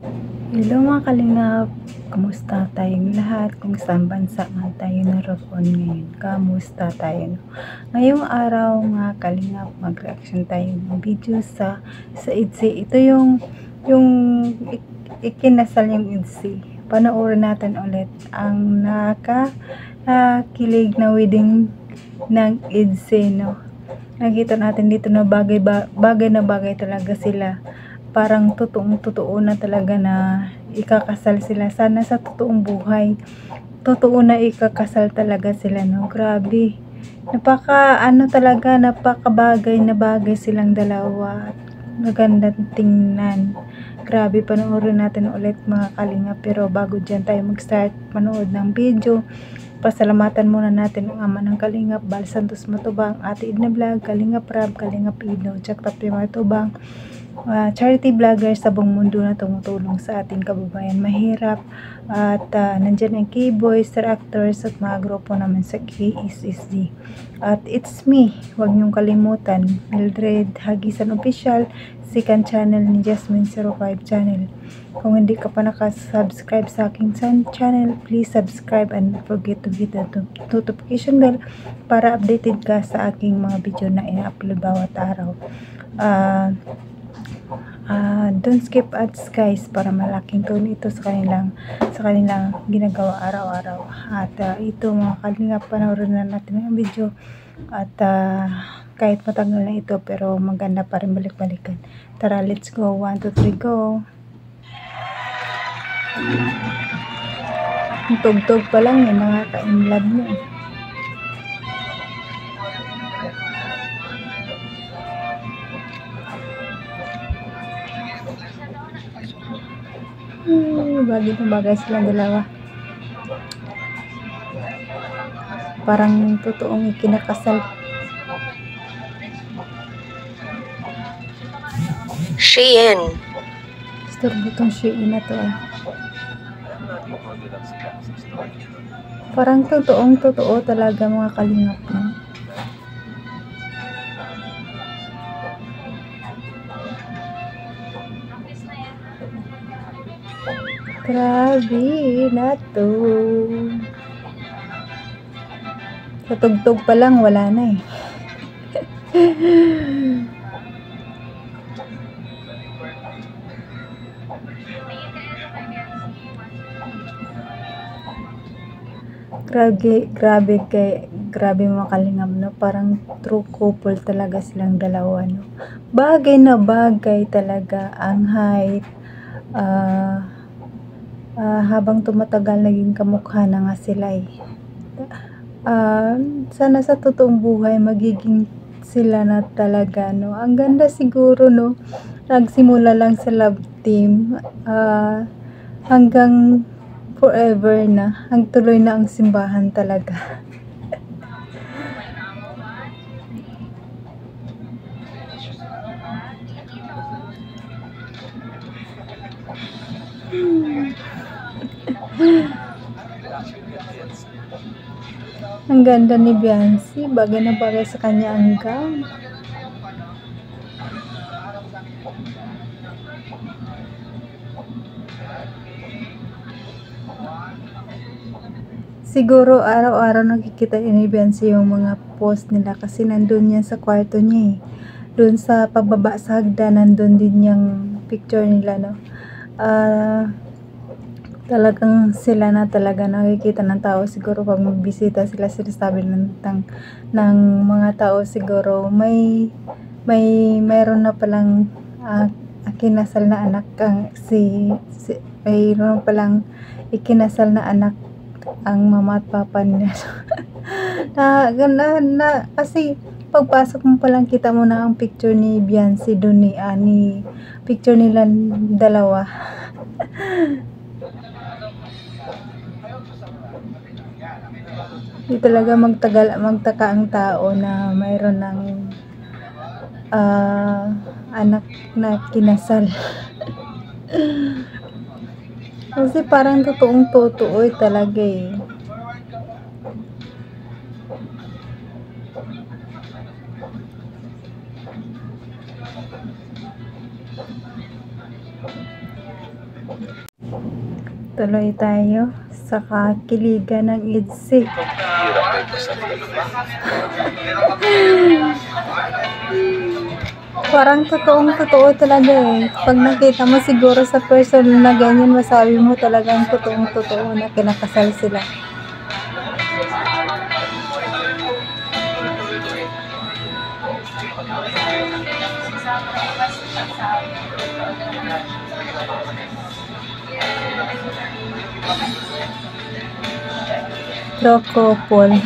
Hello mga kalingap, kamusta tayong lahat? Kung saan bansa man tayo naroon ngayon, kamusta tayo? No? Ngayong araw mga kalingap, mag-reaction tayo ng video sa ITZY. Ito yung ikinasal yung ITZY. Panoorin natin ulit ang nakakilig na wedding ng ITZY, no? Nakita natin dito na bagay talaga sila. Parang totoong-totoo na talaga na ikakasal sila. Sana sa totoong buhay, totoo na ikakasal talaga sila, no? Grabe. Napakabagay na bagay silang dalawa. Magandang tingnan. Grabe, panoorin natin ulit mga kalinga. Pero bago dyan tayo mag-start manood ng video, pasalamatan muna natin ang ama ng Kalingap, Bal Santos Matubang, Ate Edna Vlog, Kalingap Rab, Kalingap Ino, Jack Tapri Matubang, charity vlogger sa buong mundo na tumutulong sa ating kababayan mahirap. At nandyan ang K-Boys, Star Actors at mga grupo naman sa KSSD. At it's me, huwag niyong kalimutan, Mildred Hagisan Official, second channel ni Jasmine 05 channel. Kung hindi ka pa nakasubscribe sa aking channel, please subscribe and don't forget to hit the notification bell para updated ka sa aking mga video na ina-upload bawat araw. Don't skip ads guys, para malaking tulong ito sa kanilang ginagawa araw-araw. At ito mga kalingap, panoorin na natin ang video. At kahit matagal na ito, pero maganda pa rin balik-balikan. Tara, let's go. 1, 2, 3, go. Yung tugtog pa lang yun, nakaka-inlove mo. Bagay na bagay silang dalawa. Parang totoong ikinakasal. Shein. Istorbo tong Shein na to Parang totoong-totoo talaga mga kalingap, no? Grabe na to. Sa tugtog pa lang, wala na eh. Grabe mga kalingap, no? Parang true couple talaga silang dalawa, no? Bagay na bagay talaga ang height. Habang tumatagal, naging kamukha na nga sila eh. Sana sa totoong buhay magiging sila na talaga, no? Ang ganda siguro, no? Nagsimula lang sa love team, hanggang forever na, ang tuloy na ang simbahan talaga. Ang ganda ni Biancy, bagay na bagay sa kanya ang gown. Siguro araw-araw nakikita ni Biancy yung mga post nila kasi nandun yan sa kwarto niya eh. Doon sa pababa sa hagdan, nandun din yung picture nila, no? Talagang sila na talaga nakikita ng tao siguro pag magbisita sila, sinasabi ng mga tao siguro mayroon na palang kinasal na anak mayroon palang ikinasal na anak ang mama at papa niya. Kasi pagpasok mo palang kita mo na ang picture ni Biancy doon ni picture nila dalawa. Di talaga magtaka ang tao na mayroon ng anak na kinasal. Kasi parang totoong totoo talaga eh. Tuloy tayo sa kakiligan ng IDSI. Parang totoo talaga eh. Pag nakita mo siguro sa person na ganyan, masabi mo talagang totoo na kinakasal sila. Couple.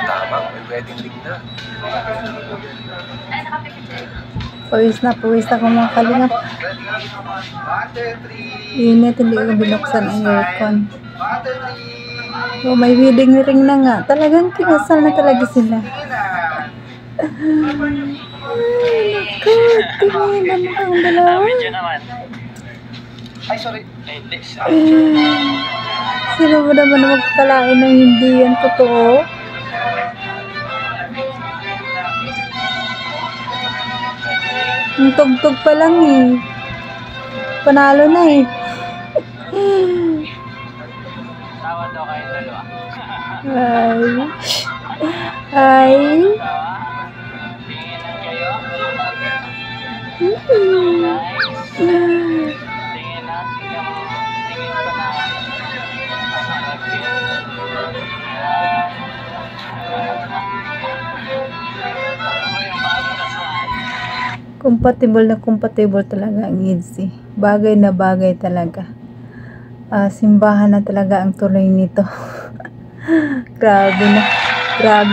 Tama, may wedding ring na. Pawis ako mga kalingap. Init, hindi ko binuksan ang aircon. Oh, may wedding ring na nga. Talagang kinasal na talaga sila. Ay, naku, tingin mo ang dalawa. Ay, sorry. Sino mo naman magkalain ng hindi yan totoo? Ang tugtog pa lang eh. Panalo na eh. Tawa daw kayong dalawa. Ay. Tingin lang kayo. Tingin na. Tingin pa na. Masarap yun. Ano yung bago kasal? Compatible talaga ang IDSI. Bagay na bagay talaga. Simbahan na talaga ang tuloy nito. Grabe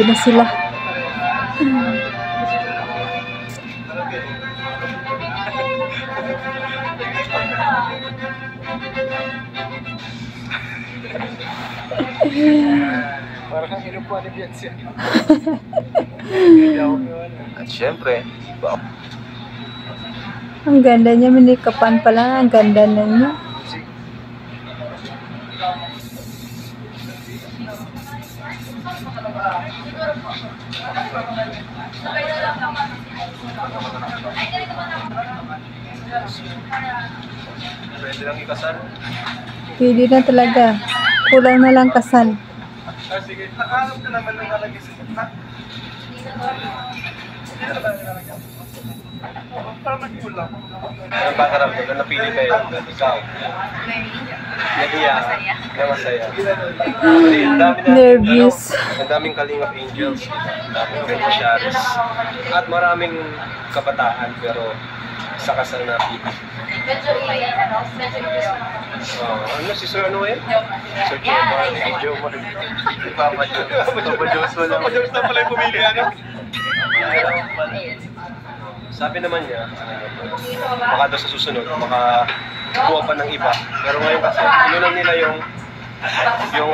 na sila. Parang ang inupuan ni Beyonce. At syempre, Ang ganda niya, minikapan pa lang. Ang ganda na niya. pwede lang ikasal. Pwede na talaga. Kulang na lang kasal. Sige, nakaharap ka naman ng nalagay sa gitna. Parang nagkulang. Ang pakaramdam na napili kayo, ikaw. Nahiya, na masaya. Nervous. Ang daming kalingap angels, daming beneficiaries, at maraming kabataan pero sa kasal na pili. Ano si Sir ano eh? Sir Jomar. Jomar. Papa Jones. Papa Jones wala. Papa Jones na pala yung pumili ano? Sabi naman niya, baka daw sa susunod, makakuha pa ng iba. Pero ngayon kasi, inunan nila yung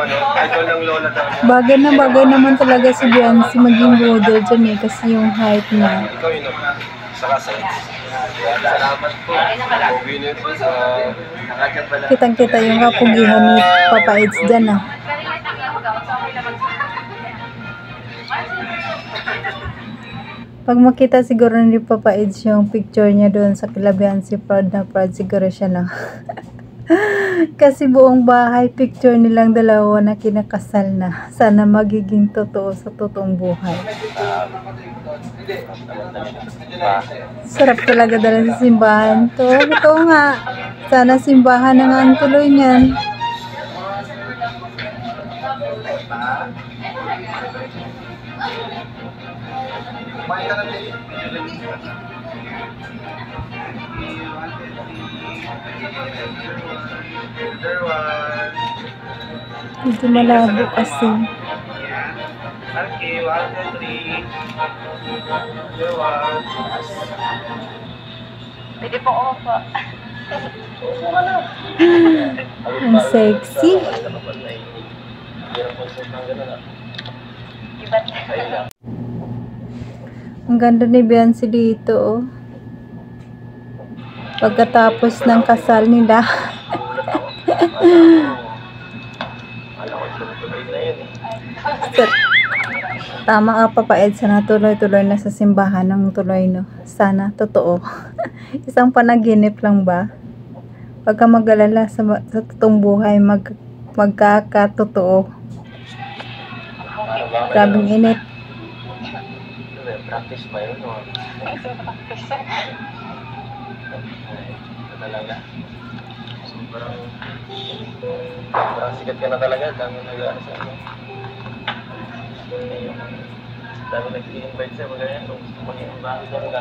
ano, idol ng lola daw niya. Bagay naman talaga si Beyonce maging model dyan eh. Kasi yung height niya. Ikaw yun sa kasal. Salamat po. Pogi nito. Kitang-kita yung kapugihan ni Papa Eds dyan ah. Pag makita siguro ni Papa Eds yung picture niya doon sa kilabihan, si proud na proud siguro siya na. Kasi buong bahay picture nilang dalawa na kinakasal na. Sana magiging totoo sa totoong buhay. Sarap talaga dala sa simbahan to. Ito nga. Sana simbahan na nga ang tuloy niyan. Medyo malabo kasi. Okay, 1, 2, 3. Pwede po ako po. Ang sexy. Ayun lang. Ang ganda ni Beyonce dito, oh. Pagkatapos ng kasal nila. Gulat ako. Alam ko tuloy na yun eh. Sir, tama nga Papa Ed, sana tuloy-tuloy na sa simbahan ng tuloy, no? Sana, totoo. Isang panaginip lang ba? Pagka mag-alala sa totoong buhay, magkakatotoo. Ano ba? Grabing init. Practice ba yun? O? Ito talaga. Sobrang sikat ka na talaga. Dami nag-aano sa ano. Dami nag-i-invite sa'yo. Magaya. So, mag-i-invite talaga.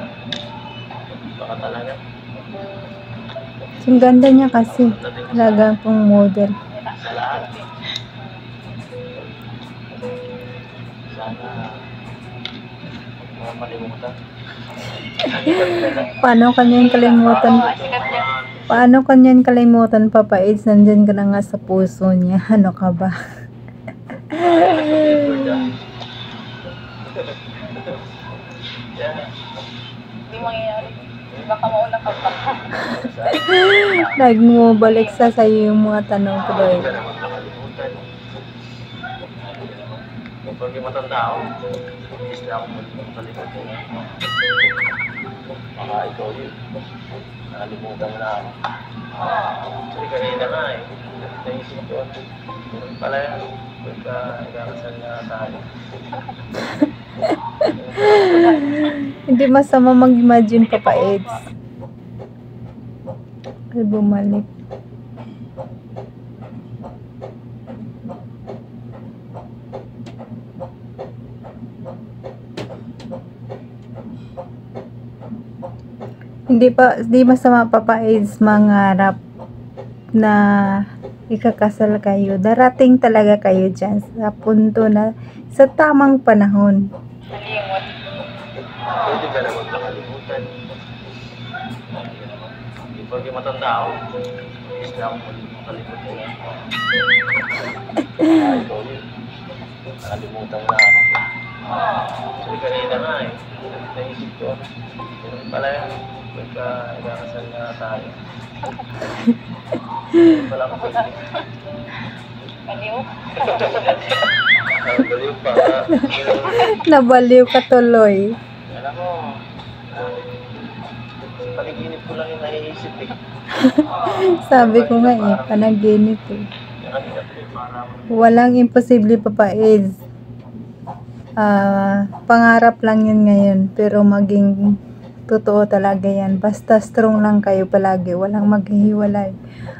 Baka talaga. Ang ganda niya kasi. Talaga pong model. Sa lahat. Sana mga malimutan. Paano kanyang kalimutan? Paano kanyang kalimutan, Papa Eds? Nandyan ka na nga sa puso niya. Ano ka ba? Hindi mangyayari. Baka mauna ka pa. Nagmubalik sa sa'yo yung mga tanong ko doon. Hindi ka naman nakalimutan. Pag yung matanda ako, is na ako magkalimutan. Baka ikaw yun. Nakalimutan mo na ako. Actually, kanina nga eh. Naisip ko. Ganun pala yan. Pagka nagkakasal na tayo. Hindi masama mag-imagine, Papa Eds. Ay, bumalik. Hindi masama, Papa Eds, mangarap na ikakasal kayo. Darating talaga kayo dyan sa punto na sa tamang panahon. Nalimot. Pwede ka naman nakalimutan. Pag yung matanda ako, is na ako magkalimutan. Ikaw yun. Nakalimutan mo na ako. Actually, kanina nga eh. Naisip ko. Ganun pala yan. Pagka nagkakasal na tayo. Wala ka pwede. Aliw. Baliw pa nga. Nabaliw ka tuloy. Alam mo, paniginip ko lang yung naiisip eh. Sabi ko nga eh, panaginip eh. Kanina ko eh, parang Walang imposible, Papa Eds. Pangarap lang yun ngayon, pero maging totoo talaga yan. Basta strong lang kayo palagi, walang maghihiwalay.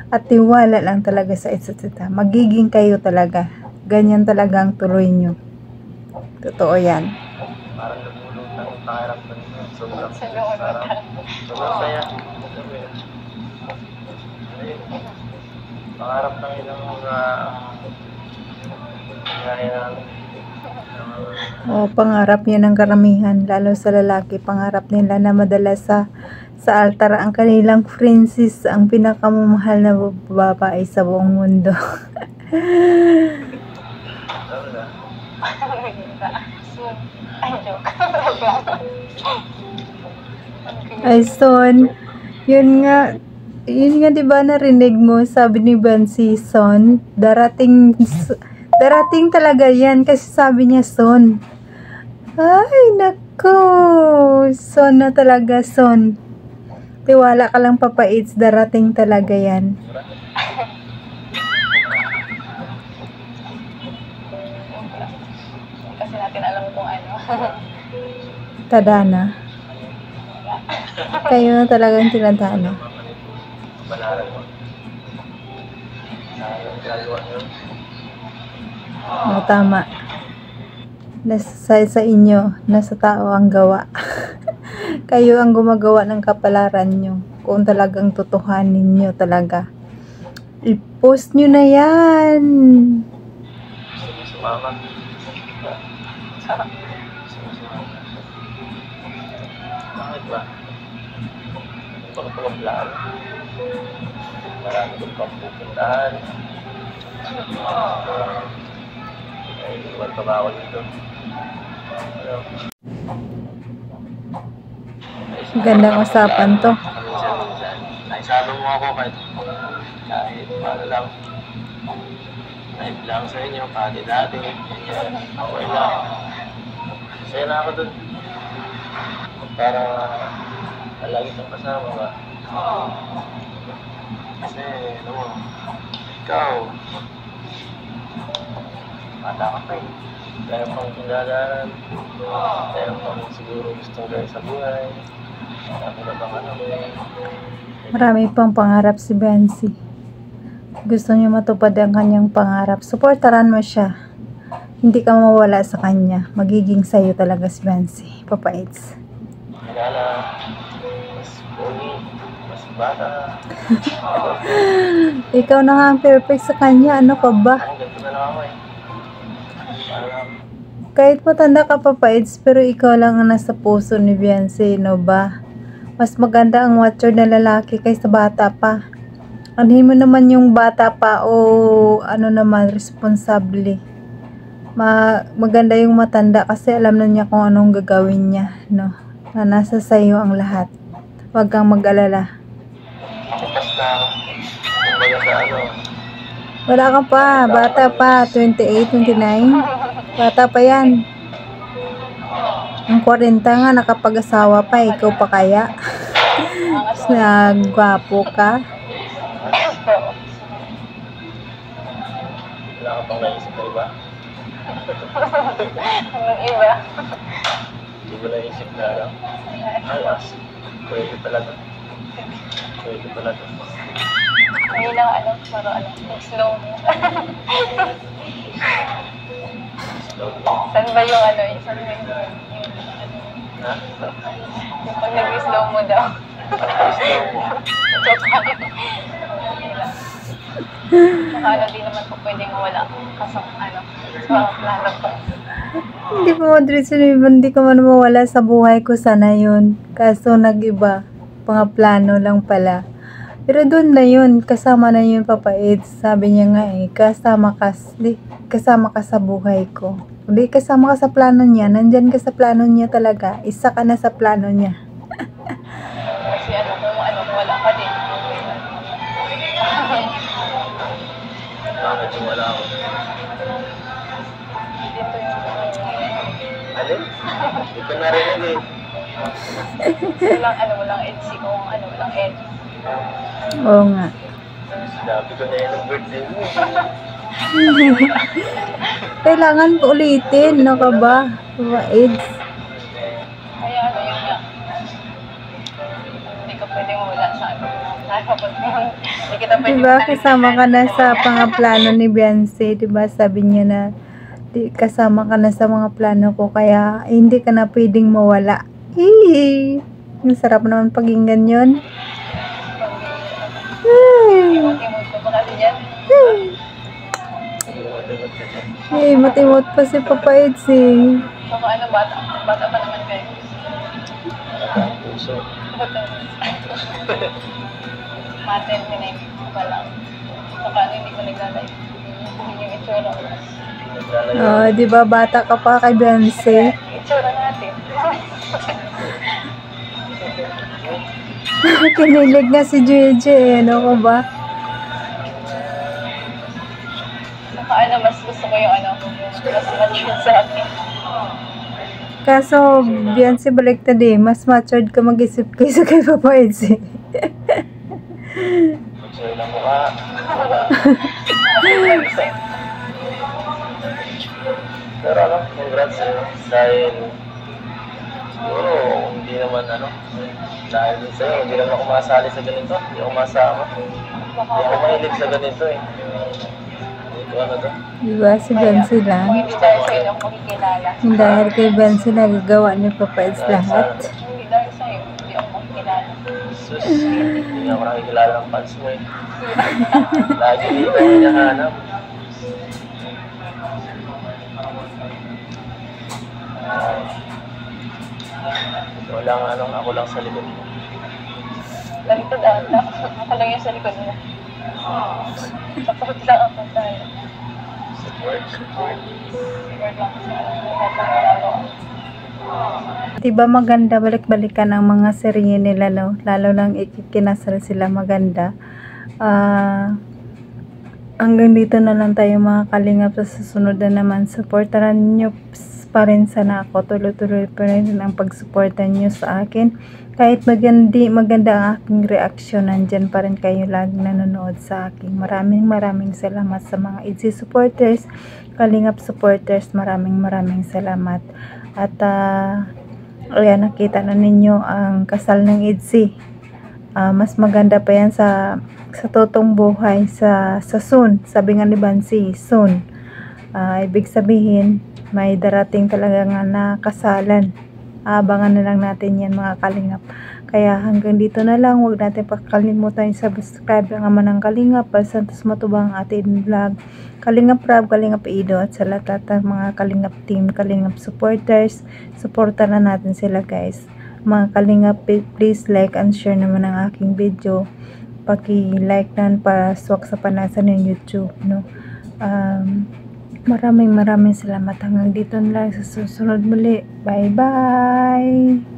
At tiwala lang talaga sa isa't isa. Magiging kayo talaga. Ganyan talaga ang tuloy nyo. Totoo yan. parang lumulog ng pangarap ko nito. Sobrang Sa loob. sarap. Sobrang saya. Sabi, ayun. Pangarap ng ilang mga nangyari namin. O, pangarap niya ng karamihan, lalo sa lalaki. Pangarap nila na madala sa altar ang kanilang princess, ang pinakamamahal na babae sa buong mundo. Ano na? Soon. Ay, joke. Ay, son, yun nga, 'di ba narinig mo, sabi ni Bansi, son, darating talaga yan, kasi sabi niya, son. Ay, nako, son na talaga, son. Tiwala ka lang, Papa Eds, darating talaga yan. Kasi natin alam kung ano. Tadana. Kayo na talagang tinadana. Balaran mo. Gagawa nyo. O, tama. Nasa sa inyo, nasa tao ang gawa. Kayo ang gumagawa ng kapalaran nyo. Kung talagang totohanin nyo talaga. I-post nyo na yan. Gusto mo sumama? Bakit ba? Ano ba ito ang plano? Marami kong pampupuntahan. Ay, iwan pa ba ako dito? Gandang usapan to. Minsan. Naisama mo ako kahit paano lang. Kahit lang sa inyo, pati dati. Okay lang. Masaya na ako dun. Para lagi kang kasama ka. Kasi, ano mo, ikaw, bata ka pa eh. Kaya pang pinagdaanan. Kaya pang siguro gustong gawin sa buhay. Sabi na bang ano eh. Marami pang pangarap si Bensi. Gusto niya matupad ang kanyang pangarap. Suportaran mo siya. Hindi ka mawala sa kanya. Magiging sayo talaga si Bensi. Papa Eds. Kilala, mas pogi, mas bata. Ikaw na nga ang perfect sa kanya. Ano ka ba? Ang ganito na lang ako eh. Parang, Kahit matanda ka Papa Eds, pero ikaw lang ang nasa puso ni Beyonce, no ba? Mas maganda ang mature na lalaki kaysa bata pa. Anhin mo naman yung bata pa o ano naman, responsable. Maganda yung matanda kasi alam na niya kung anong gagawin niya, no? Na nasa sayo ang lahat. Huwag kang mag-alala. bukas na ako. Kumbaga sa ano, Wala ka pa, bata pa, 28, 29. Bata pa yan. Ang 40 nga, nakapag-asawa pa, ikaw pa kaya? Mas nagwapo ka. wala ka pang naisip na iba. Anong iba? Hindi mo naisip na ano. Ay, pwede pala to. Pwede pala to. Ngayon lang ano, pero ano, slow mo. Saan ba yung ano, saan ba yung Ha? yung pag nag-slow mo daw? Slow mo. Joke lang. Saka ano, di naman po pwedeng wala. Kasang ano, sa plano ko. Hindi pa hindi ka man mawala sa buhay ko sana yun. Kaso nag-iba. Mga plano lang pala. Pero doon na yun, kasama na yun Papa Eds. Sabi niya nga eh, kasama ka sa buhay ko. Hindi kasama ka sa plano niya, nandyan ka sa plano niya talaga. Isa ka na sa plano niya. Kasi ano, kung ano, wala ka din. Bakit yung wala ako? Dito yung Alin? Hindi ko narinig eh. walang edge. Kung ano, walang edge. Oo nga. Sinabi ko na yun ang birthday mo. Kailangan ko ulitin, no ka ba? Papa Eds. Kaya ano, yun nga. Hindi ka pwedeng wala sa ano. Hindi kita pwedeng Diba kasama ka na sa mga plano ni Beyonce, diba sabi niya na kasama ka na sa mga plano ko kaya hindi ka na pwedeng mawala. Hee! Ang sarap naman pakinggan yun. Timot-timot ko pa kasi dyan. Matimot pa si Papa Eds eh. Saka ano, bata pa naman kayo. Ang puso. Maten, pinay pa lang. Saka ano, hindi ko naglalay. Hindi yung itsura. Oh, diba bata ka pa kay Beyonce? Itsura natin. Kinilig nga si JJ eh, ano ko ba? Saka ano, mas gusto ko yung ano, mas mature sa akin. Kaso, Beyonce baliktad eh. Mas matured ka mag-isip kaysa kay Papa Eds eh. Magsuyo ng mukha. Pero ano, congrats sa'yo. Dahil, siguro, hindi naman ano, dahil din sa'yo, hindi naman ako masali sa ganito. Hindi ako masama. Hindi ako mahilig sa ganito eh. Ito ano to? Diba si Beyonce lang? Kung hindi dahil sa'yo lang makikilala. Dahil kay Beyonce nagagawa ni Papa Eds lahat. Hindi dahil sa'yo, hindi ako makikilala. Sus, hindi ako nakikilala ng fans mo eh. Lagi hindi ko hinahanap. Ikaw lang, ano, ako lang sa likod mo. Lalikod ata. Ako lang yung sa likod mo. Tapos lang ako tayo. Support. Support lang sa lalo. Diba maganda balik-balikan ang mga serye nila, no? Lalo lang ikinasal sila, maganda. Hanggang dito na lang tayo mga kalingap. Sa susunod na naman, supportaran nyo pa rin sana ako. Tuloy-tuloy pa rin ang pagsuportan nyo sa akin. Kahit maganda ang aking reaksyon, nandyan pa rin kayo lagi nanonood sa akin. Maraming salamat sa mga Itzy supporters, kalingap supporters. Maraming salamat. At ayan, nakita na ninyo ang kasal ng Itzy. Mas maganda pa yan sa totoong buhay, sa soon. Sabi nga ni Bansi, soon. Ibig sabihin, may darating talaga nga na kasalan. Abangan na lang natin yan mga kalingap. Kaya hanggang dito na lang. Huwag natin pakalimutan subscribe ang Ama ng Kalingap, Bal Santos Matubang, ating vlog, Kalingap Rab, Kalingap Ido, at sa lahat ng mga Kalingap team, Kalingap supporters. Suporta na natin sila guys. Mga Kalingap, please like and share naman ang aking video. Paki-like na para swak sa panasan ng YouTube, no? Maraming salamat. Hanggang dito na lang, sa susunod muli. Bye bye.